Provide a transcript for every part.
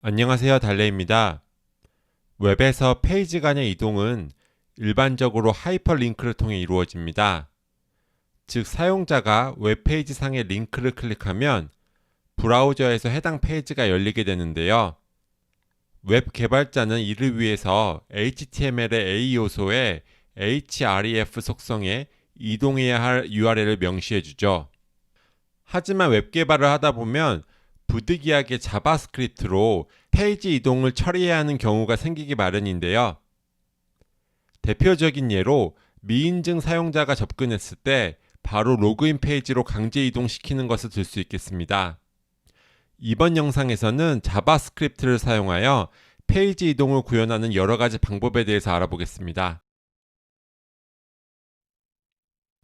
안녕하세요, 달래입니다. 웹에서 페이지 간의 이동은 일반적으로 하이퍼링크를 통해 이루어집니다. 즉, 사용자가 웹페이지 상의 링크를 클릭하면 브라우저에서 해당 페이지가 열리게 되는데요. 웹 개발자는 이를 위해서 HTML의 A 요소에 href 속성에 이동해야 할 URL을 명시해 주죠. 하지만 웹 개발을 하다 보면 부득이하게 자바스크립트로 페이지 이동을 처리해야 하는 경우가 생기기 마련인데요. 대표적인 예로 미인증 사용자가 접근했을 때 바로 로그인 페이지로 강제 이동시키는 것을 들 수 있겠습니다. 이번 영상에서는 자바스크립트를 사용하여 페이지 이동을 구현하는 여러 가지 방법에 대해서 알아보겠습니다.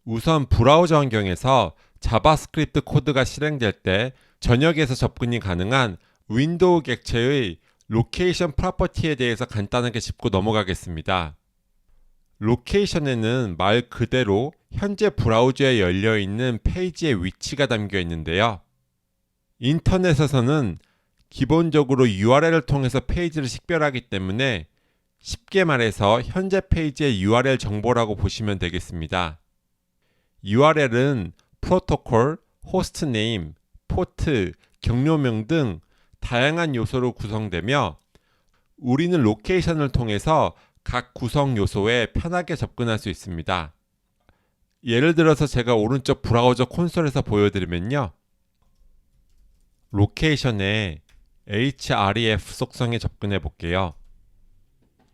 우선 브라우저 환경에서 자바스크립트 코드가 실행될 때 전역에서 접근이 가능한 윈도우 객체의 로케이션 프로퍼티에 대해서 간단하게 짚고 넘어가겠습니다. 로케이션에는 말 그대로 현재 브라우저에 열려 있는 페이지의 위치가 담겨 있는데요. 인터넷에서는 기본적으로 URL을 통해서 페이지를 식별하기 때문에 쉽게 말해서 현재 페이지의 URL 정보라고 보시면 되겠습니다. URL은 프로토콜, 호스트네임, 포트, 경로명 등 다양한 요소로 구성되며 우리는 로케이션을 통해서 각 구성 요소에 편하게 접근할 수 있습니다. 예를 들어서 제가 오른쪽 브라우저 콘솔에서 보여드리면요. 로케이션에 href 속성에 접근해 볼게요.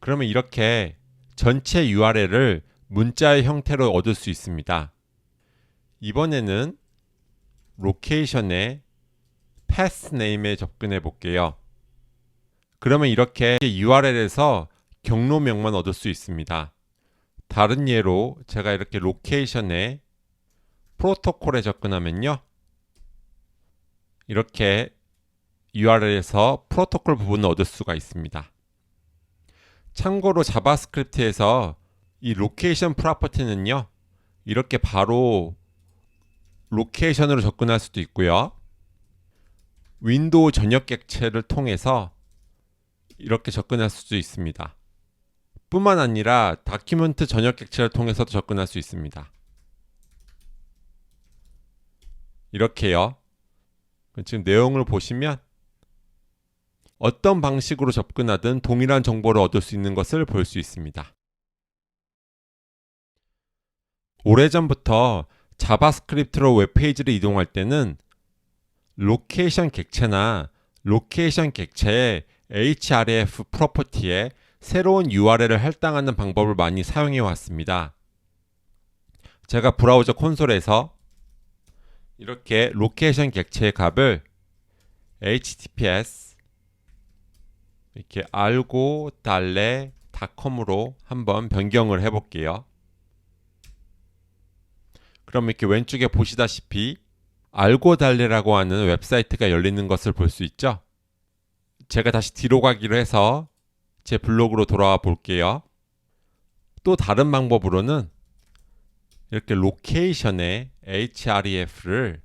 그러면 이렇게 전체 URL을 문자의 형태로 얻을 수 있습니다. 이번에는 로케이션의 path name에 접근해 볼게요. 그러면 이렇게 URL에서 경로명만 얻을 수 있습니다. 다른 예로 제가 이렇게 로케이션의 프로토콜에 접근하면요. 이렇게 URL에서 프로토콜 부분을 얻을 수가 있습니다. 참고로 자바스크립트에서 이 로케이션 프로퍼티는요. 이렇게 바로 로케이션으로 접근할 수도 있고요. 윈도우 전역 객체를 통해서 이렇게 접근할 수도 있습니다. 뿐만 아니라 다큐멘트 전역 객체를 통해서도 접근할 수 있습니다. 이렇게요. 지금 내용을 보시면 어떤 방식으로 접근하든 동일한 정보를 얻을 수 있는 것을 볼 수 있습니다. 오래전부터 자바스크립트로 웹페이지를 이동할 때는 로케이션 객체나 로케이션 객체의 href 프로퍼티에 새로운 URL을 할당하는 방법을 많이 사용해 왔습니다. 제가 브라우저 콘솔에서 이렇게 로케이션 객체의 값을 https 이렇게 algo.com으로 한번 변경을 해 볼게요. 그럼 이렇게 왼쪽에 보시다시피 알고달레라고 하는 웹사이트가 열리는 것을 볼 수 있죠. 제가 다시 뒤로 가기로 해서 제 블로그로 돌아와 볼게요. 또 다른 방법으로는 이렇게 로케이션의 href를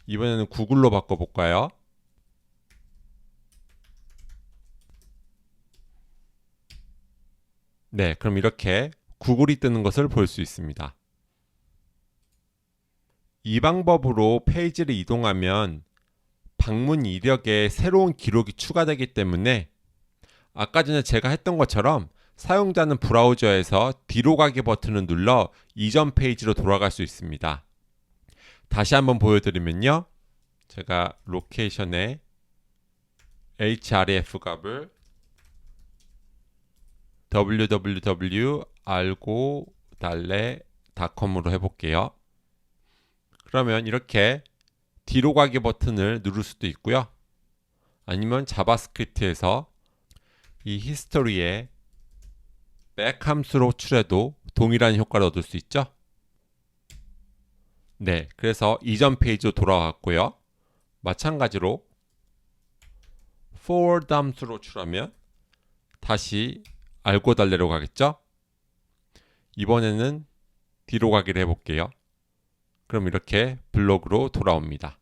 이번에는 구글로 바꿔볼까요? 네, 그럼 이렇게 구글이 뜨는 것을 볼 수 있습니다. 이 방법으로 페이지를 이동하면 방문 이력에 새로운 기록이 추가되기 때문에 아까 전에 제가 했던 것처럼 사용자는 브라우저에서 뒤로 가기 버튼을 눌러 이전 페이지로 돌아갈 수 있습니다. 다시 한번 보여드리면요. 제가 로케이션에 href 값을 www.algo.com으로 해볼게요. 그러면 이렇게 뒤로 가기 버튼을 누를 수도 있고요. 아니면 자바스크립트에서 이 히스토리에 back 함수로 호출해도 동일한 효과를 얻을 수 있죠. 네, 그래서 이전 페이지로 돌아왔고요. 마찬가지로 forward 함수로 호출하면 다시 알고 달래로 가겠죠. 이번에는 뒤로 가기를 해볼게요. 그럼 이렇게 블로그로 돌아옵니다.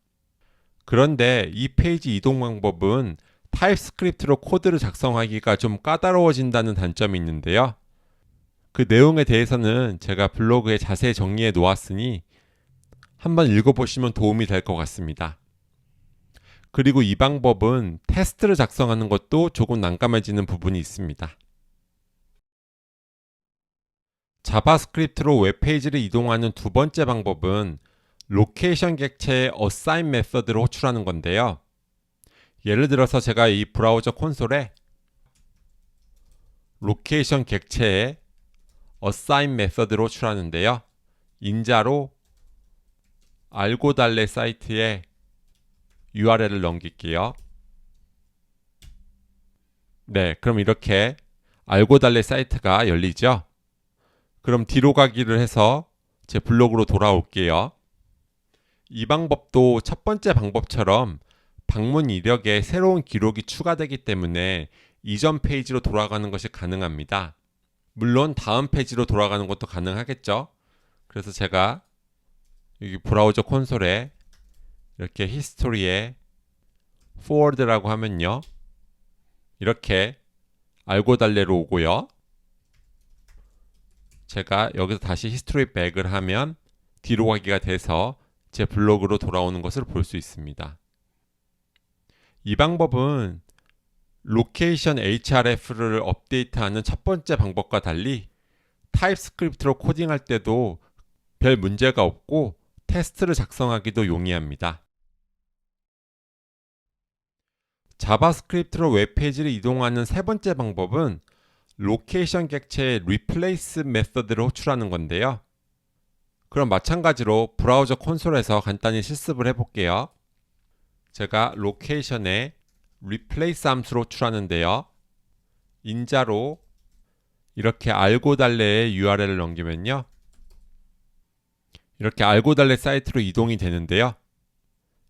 그런데 이 페이지 이동 방법은 타입스크립트로 코드를 작성하기가 좀 까다로워진다는 단점이 있는데요. 그 내용에 대해서는 제가 블로그에 자세히 정리해 놓았으니 한번 읽어보시면 도움이 될 것 같습니다. 그리고 이 방법은 테스트를 작성하는 것도 조금 난감해지는 부분이 있습니다. 자바스크립트로 웹페이지를 이동하는 두 번째 방법은 로케이션 객체의 assign 메서드를 호출하는 건데요. 예를 들어서 제가 이 브라우저 콘솔에 로케이션 객체의 assign 메서드를 호출하는데요. 인자로 알고 달래 사이트에 URL을 넘길게요. 네, 그럼 이렇게 알고 달래 사이트가 열리죠. 그럼 뒤로 가기를 해서 제 블로그로 돌아올게요. 이 방법도 첫 번째 방법처럼 방문 이력에 새로운 기록이 추가되기 때문에 이전 페이지로 돌아가는 것이 가능합니다. 물론 다음 페이지로 돌아가는 것도 가능하겠죠. 그래서 제가 여기 브라우저 콘솔에 이렇게 히스토리에 forward라고 하면요. 이렇게 알고 달래로 오고요. 제가 여기서 다시 히스토리 백을 하면 뒤로 가기가 돼서 제 블로그로 돌아오는 것을 볼 수 있습니다. 이 방법은 로케이션 href를 업데이트하는 첫 번째 방법과 달리 타입스크립트로 코딩할 때도 별 문제가 없고 테스트를 작성하기도 용이합니다. 자바스크립트로 웹페이지를 이동하는 세 번째 방법은 로케이션 객체의 replace 메서드를 호출하는 건데요. 그럼 마찬가지로 브라우저 콘솔에서 간단히 실습을 해볼게요. 제가 로케이션에 replace 함수로 호출하는데요. 인자로 이렇게 알고 달래의 URL을 넘기면요. 이렇게 알고 달래 사이트로 이동이 되는데요.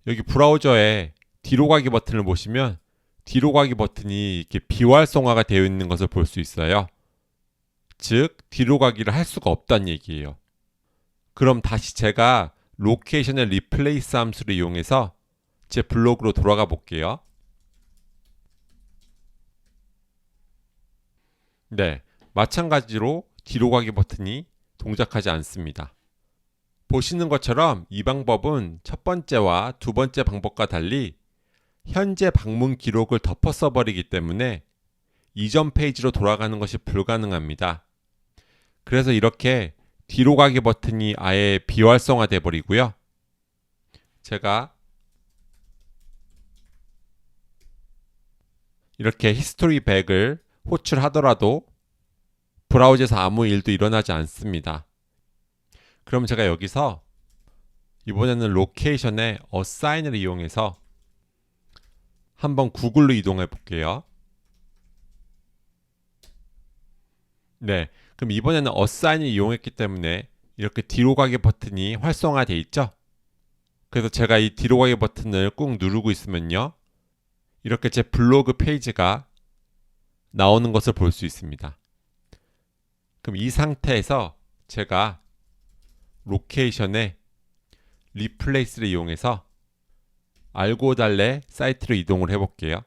여기 브라우저에 뒤로 가기 버튼을 보시면 뒤로 가기 버튼이 이렇게 비활성화가 되어 있는 것을 볼 수 있어요. 즉, 뒤로 가기를 할 수가 없다는 얘기예요. 그럼 다시 제가 로케이션의 replace 함수를 이용해서 제 블로그로 돌아가 볼게요. 네, 마찬가지로 뒤로 가기 버튼이 동작하지 않습니다. 보시는 것처럼 이 방법은 첫 번째와 두 번째 방법과 달리 현재 방문 기록을 덮어 써버리기 때문에 이전 페이지로 돌아가는 것이 불가능합니다. 그래서 이렇게 뒤로 가기 버튼이 아예 비활성화 돼 버리고요. 제가 이렇게 히스토리 백을 호출하더라도 브라우저에서 아무 일도 일어나지 않습니다. 그럼 제가 여기서 이번에는 로케이션의 assign을 이용해서 한번 구글로 이동해 볼게요. 네, 그럼 이번에는 assign을 이용했기 때문에 이렇게 뒤로 가기 버튼이 활성화되어 있죠. 그래서 제가 이 뒤로 가기 버튼을 꾹 누르고 있으면요. 이렇게 제 블로그 페이지가 나오는 것을 볼 수 있습니다. 그럼 이 상태에서 제가 로케이션의 리플레이스를 이용해서 알고 달래 사이트로 이동을 해볼게요.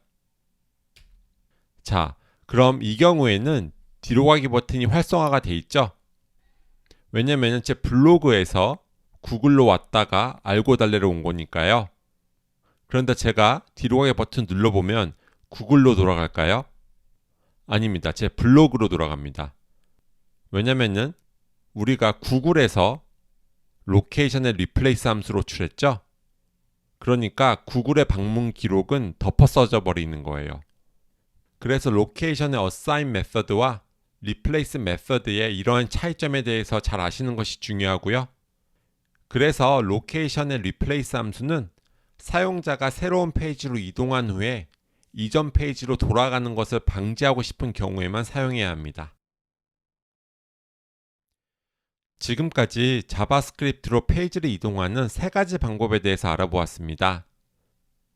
자, 그럼 이 경우에는 뒤로 가기 버튼이 활성화가 돼 있죠? 왜냐면 제 블로그에서 구글로 왔다가 알고 달래로 온 거니까요. 그런데 제가 뒤로 가기 버튼 눌러보면 구글로 돌아갈까요? 아닙니다. 제 블로그로 돌아갑니다. 왜냐면은 우리가 구글에서 로케이션의 리플레이스 함수로 호출했죠? 그러니까 구글의 방문 기록은 덮어 써져 버리는 거예요. 그래서 로케이션의 assign 메서드와 replace 메서드의 이러한 차이점에 대해서 잘 아시는 것이 중요하고요. 그래서 로케이션의 replace 함수는 사용자가 새로운 페이지로 이동한 후에 이전 페이지로 돌아가는 것을 방지하고 싶은 경우에만 사용해야 합니다. 지금까지 자바스크립트로 페이지를 이동하는 세 가지 방법에 대해서 알아보았습니다.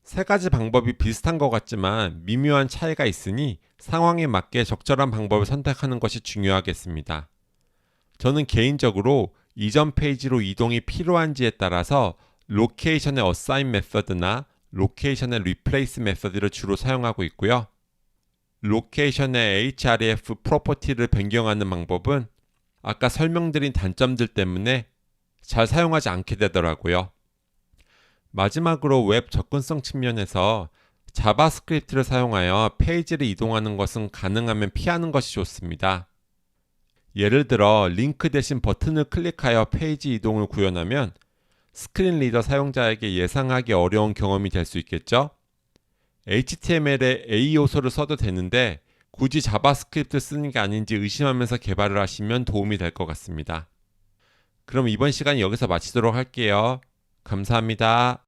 세 가지 방법이 비슷한 것 같지만 미묘한 차이가 있으니 상황에 맞게 적절한 방법을 선택하는 것이 중요하겠습니다. 저는 개인적으로 이전 페이지로 이동이 필요한지에 따라서 로케이션의 assign 메서드나 로케이션의 리플레이스 메서드를 주로 사용하고 있고요. 로케이션의 href 프로퍼티를 변경하는 방법은 아까 설명드린 단점들 때문에 잘 사용하지 않게 되더라고요. 마지막으로 웹 접근성 측면에서 자바스크립트를 사용하여 페이지를 이동하는 것은 가능하면 피하는 것이 좋습니다. 예를 들어 링크 대신 버튼을 클릭하여 페이지 이동을 구현하면 스크린 리더 사용자에게 예상하기 어려운 경험이 될 수 있겠죠? HTML에 A 요소를 써도 되는데 굳이 자바스크립트 쓰는 게 아닌지 의심하면서 개발을 하시면 도움이 될 것 같습니다. 그럼 이번 시간 여기서 마치도록 할게요. 감사합니다.